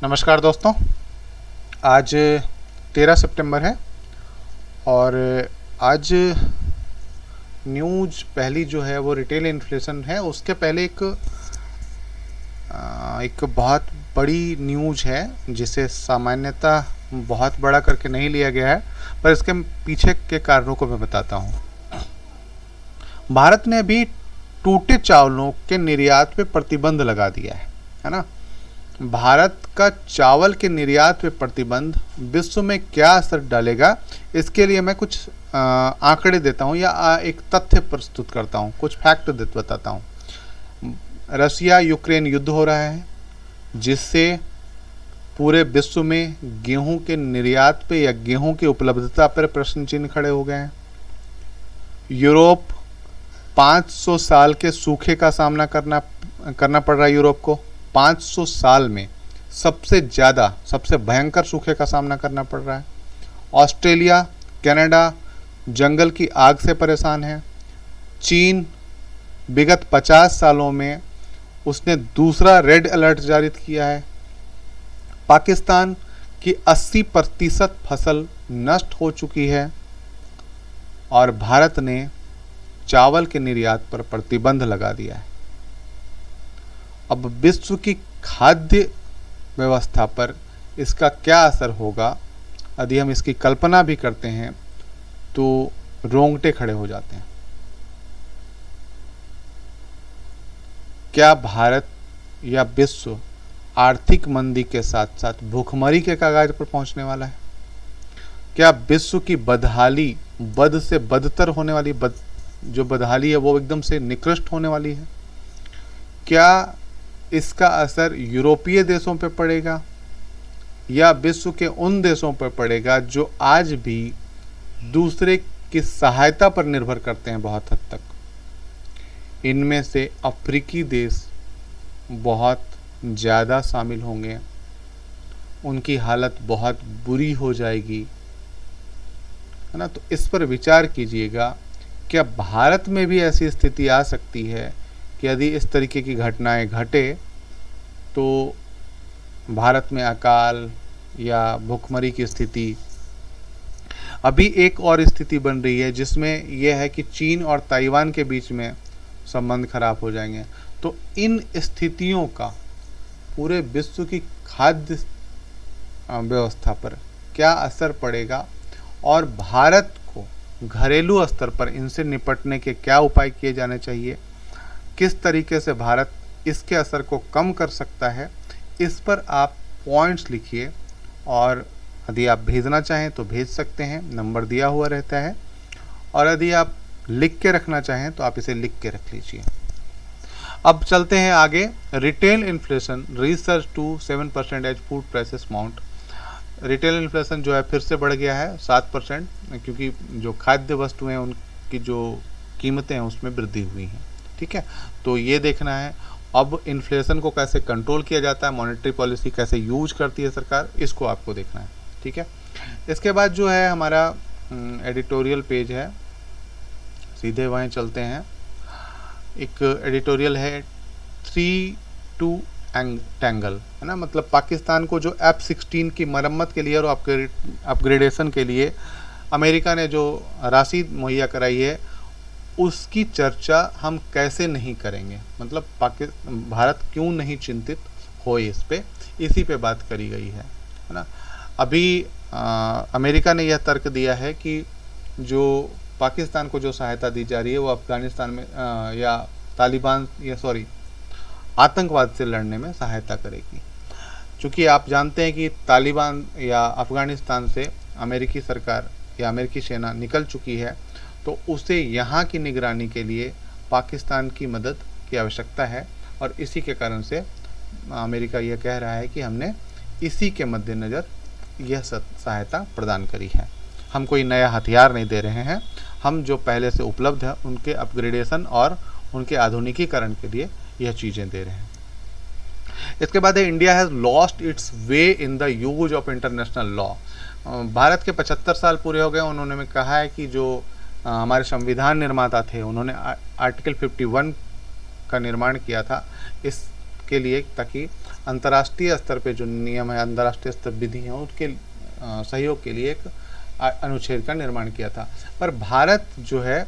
नमस्कार दोस्तों। आज 13 सितंबर है और आज न्यूज़ पहली जो है वो रिटेल इन्फ्लेशन है। उसके पहले एक बहुत बड़ी न्यूज़ है जिसे सामान्यतः बहुत बड़ा करके नहीं लिया गया है, पर इसके पीछे के कारणों को मैं बताता हूँ। भारत ने अभी टूटे चावलों के निर्यात पे प्रतिबंध लगा दिया है ना। भारत का चावल के निर्यात पे प्रतिबंध विश्व में क्या असर डालेगा, इसके लिए मैं कुछ आंकड़े देता हूँ या एक तथ्य प्रस्तुत करता हूँ, कुछ फैक्ट बताता हूँ। रसिया यूक्रेन युद्ध हो रहा है जिससे पूरे विश्व में गेहूं के निर्यात पे या गेहूं की उपलब्धता पर प्रश्न चिन्ह खड़े हो गए हैं। यूरोप 500 साल के सूखे का सामना करना पड़ रहा है। यूरोप को 500 साल में सबसे ज़्यादा सबसे भयंकर सूखे का सामना करना पड़ रहा है। ऑस्ट्रेलिया कनाडा जंगल की आग से परेशान है। चीन विगत 50 सालों में उसने दूसरा रेड अलर्ट जारी किया है। पाकिस्तान की 80% फसल नष्ट हो चुकी है और भारत ने चावल के निर्यात पर प्रतिबंध लगा दिया है। अब विश्व की खाद्य व्यवस्था पर इसका क्या असर होगा, यदि हम इसकी कल्पना भी करते हैं तो रोंगटे खड़े हो जाते हैं। क्या भारत या विश्व आर्थिक मंदी के साथ साथ भूखमरी के कगार पर पहुंचने वाला है? क्या विश्व की बदहाली बद से बदतर होने वाली जो बदहाली है वो एकदम से निकृष्ट होने वाली है? क्या इसका असर यूरोपीय देशों पर पड़ेगा या विश्व के उन देशों पर पड़ेगा जो आज भी दूसरे की सहायता पर निर्भर करते हैं बहुत हद तक? इनमें से अफ्रीकी देश बहुत ज़्यादा शामिल होंगे, उनकी हालत बहुत बुरी हो जाएगी, है ना। तो इस पर विचार कीजिएगा। क्या भारत में भी ऐसी स्थिति आ सकती है कि यदि इस तरीके की घटनाएं घटे तो भारत में अकाल या भूखमरी की स्थिति? अभी एक और स्थिति बन रही है जिसमें यह है कि चीन और ताइवान के बीच में संबंध खराब हो जाएंगे। तो इन स्थितियों का पूरे विश्व की खाद्य व्यवस्था पर क्या असर पड़ेगा और भारत को घरेलू स्तर पर इनसे निपटने के क्या उपाय किए जाने चाहिए, किस तरीके से भारत इसके असर को कम कर सकता है, इस पर आप पॉइंट्स लिखिए और यदि आप भेजना चाहें तो भेज सकते हैं, नंबर दिया हुआ रहता है। और यदि आप लिख के रखना चाहें तो आप इसे लिख के रख लीजिए। अब चलते हैं आगे। Retail inflation research to 7% as food prices mount. Retail inflation जो है फिर से बढ़ गया है 7%, क्योंकि जो खाद्य वस्तुएं उनकी जो कीमतें हैं उसमें वृद्धि हुई हैं। ठीक है, तो ये देखना है अब इन्फ्लेशन को कैसे कंट्रोल किया जाता है, मॉनेटरी पॉलिसी कैसे यूज करती है सरकार, इसको आपको देखना है। ठीक है, इसके बाद जो है हमारा एडिटोरियल पेज है, सीधे वहीं चलते हैं। एक एडिटोरियल है 3-2 टैंगल, है ना। मतलब पाकिस्तान को जो F-16 की मरम्मत के लिए और अपग्रेडेशन के लिए अमेरिका ने जो राशि मुहैया कराई है उसकी चर्चा हम कैसे नहीं करेंगे, मतलब भारत क्यों नहीं चिंतित हो इस पे, इसी पे बात करी गई है ना। अभी अमेरिका ने यह तर्क दिया है कि जो पाकिस्तान को जो सहायता दी जा रही है वो अफगानिस्तान में या तालिबान या आतंकवाद से लड़ने में सहायता करेगी। क्योंकि आप जानते हैं कि तालिबान या अफगानिस्तान से अमेरिकी सरकार या अमेरिकी सेना निकल चुकी है, तो उसे यहाँ की निगरानी के लिए पाकिस्तान की मदद की आवश्यकता है और इसी के कारण से अमेरिका यह कह रहा है कि हमने इसी के मद्देनज़र यह सहायता प्रदान करी है। हम कोई नया हथियार नहीं दे रहे हैं, हम जो पहले से उपलब्ध है उनके अपग्रेडेशन और उनके आधुनिकीकरण के लिए यह चीज़ें दे रहे हैं। इसके बाद है India has lost its way in the use of international law. Bharat के 75 साल पूरे हो गए। उन्होंने कहा है कि जो हमारे संविधान निर्माता थे उन्होंने आर्टिकल 51 का निर्माण किया था, इस के लिए, ताकि अंतर्राष्ट्रीय स्तर पे जो नियम है, अंतर्राष्ट्रीय स्तर विधि हैं, उसके सहयोग के लिए एक अनुच्छेद का निर्माण किया था। पर भारत जो है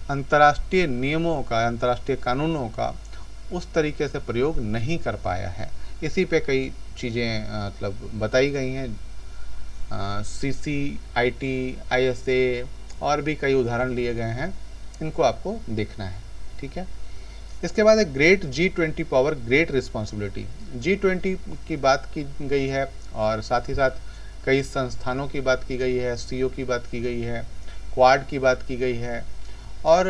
अंतर्राष्ट्रीय नियमों का, अंतर्राष्ट्रीय कानूनों का उस तरीके से प्रयोग नहीं कर पाया है। इसी पे कई चीज़ें मतलब बताई गई हैं, CCIT, ISA और भी कई उदाहरण लिए गए हैं, इनको आपको देखना है, ठीक है। इसके बाद एक great G20 power, great responsibility. G20 की बात की गई है और साथ ही साथ कई संस्थानों की बात की गई है, CO की बात की गई है, क्वाड की बात की गई है, और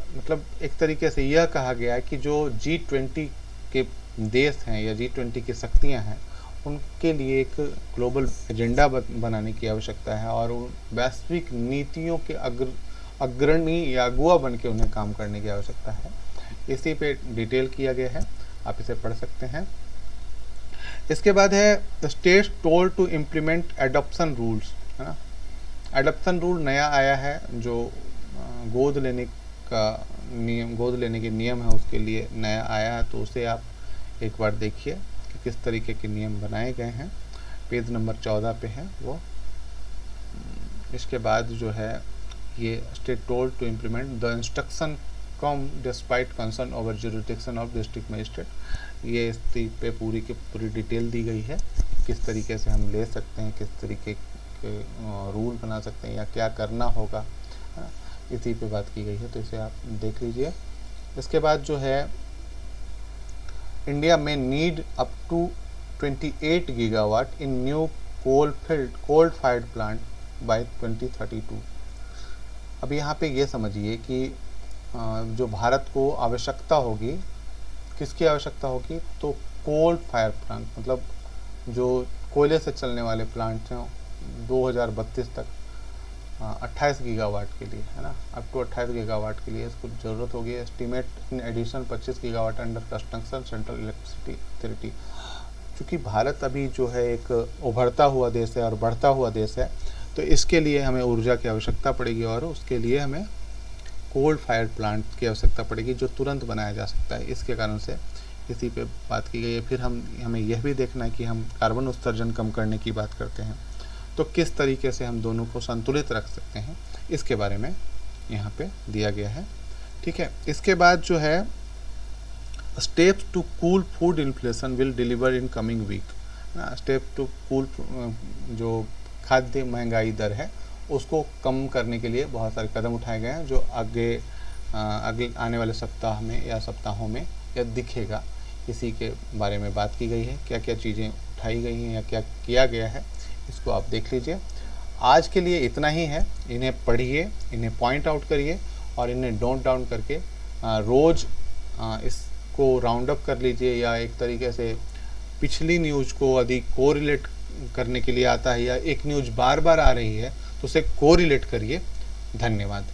मतलब एक तरीके से यह कहा गया है कि जो G20 के देश हैं या G20 की शक्तियां हैं, उनके लिए एक ग्लोबल एजेंडा बनाने की आवश्यकता है और उन वैश्विक नीतियों के अग्रणी या अगुआ बन के उन्हें काम करने की आवश्यकता है। इसी पे डिटेल किया गया है, आप इसे पढ़ सकते हैं। इसके बाद है the states told to implement adoption rules, है ना। एडॉप्शन रूल नया आया है, जो गोद लेने के नियम है उसके लिए नया आया है, तो उसे आप एक बार देखिए कि किस तरीके के नियम बनाए गए हैं। पेज नंबर 14 पे है वो। इसके बाद जो है ये state told to implement the instruction come despite concern over jurisdiction of district magistrate. ये इस पे पूरी की पूरी डिटेल दी गई है, किस तरीके से हम ले सकते हैं, किस तरीके के रूल बना सकते हैं या क्या करना होगा, इसी पे बात की गई है, तो इसे आप देख लीजिए। इसके बाद जो है इंडिया में need up to 28 gigawatt in new coal fired plant by 2032। अब यहाँ पे ये समझिए कि जो भारत को आवश्यकता होगी, किसकी आवश्यकता होगी, तो कोल फायर प्लांट, मतलब जो कोयले से चलने वाले प्लांट हैं 2032 तक 28 गीगावाट के लिए, है ना, अप टू 28 गीगावाट के लिए इसको ज़रूरत होगी। Estimate in addition 25 gigawatt under construction central electricity authority. चूँकि भारत अभी जो है एक उभरता हुआ देश है और बढ़ता हुआ देश है, तो इसके लिए हमें ऊर्जा की आवश्यकता पड़ेगी और उसके लिए हमें कोल फायर प्लांट की आवश्यकता पड़ेगी जो तुरंत बनाया जा सकता है। इसके कारण से इसी पे बात की गई है। फिर हमें यह भी देखना है कि हम कार्बन उत्सर्जन कम करने की बात करते हैं, तो किस तरीके से हम दोनों को संतुलित रख सकते हैं, इसके बारे में यहाँ पे दिया गया है, ठीक है। इसके बाद जो है steps to cool food inflation will deliver in coming week. Step to cool, जो खाद्य महंगाई दर है उसको कम करने के लिए बहुत सारे कदम उठाए गए हैं, जो आगे आने वाले सप्ताह में या सप्ताहों में यह दिखेगा। इसी के बारे में बात की गई है, क्या क्या चीज़ें उठाई गई हैं या क्या किया गया है, इसको आप देख लीजिए। आज के लिए इतना ही है। इन्हें पढ़िए, इन्हें पॉइंट आउट करिए और इन्हें नोट डाउन करके रोज़ इसको राउंड अप कर लीजिए, या एक तरीके से पिछली न्यूज़ को अधिक कोरिलेट करने के लिए आता है या एक न्यूज़ बार बार आ रही है तो उसे कोरिलेट करिए। धन्यवाद।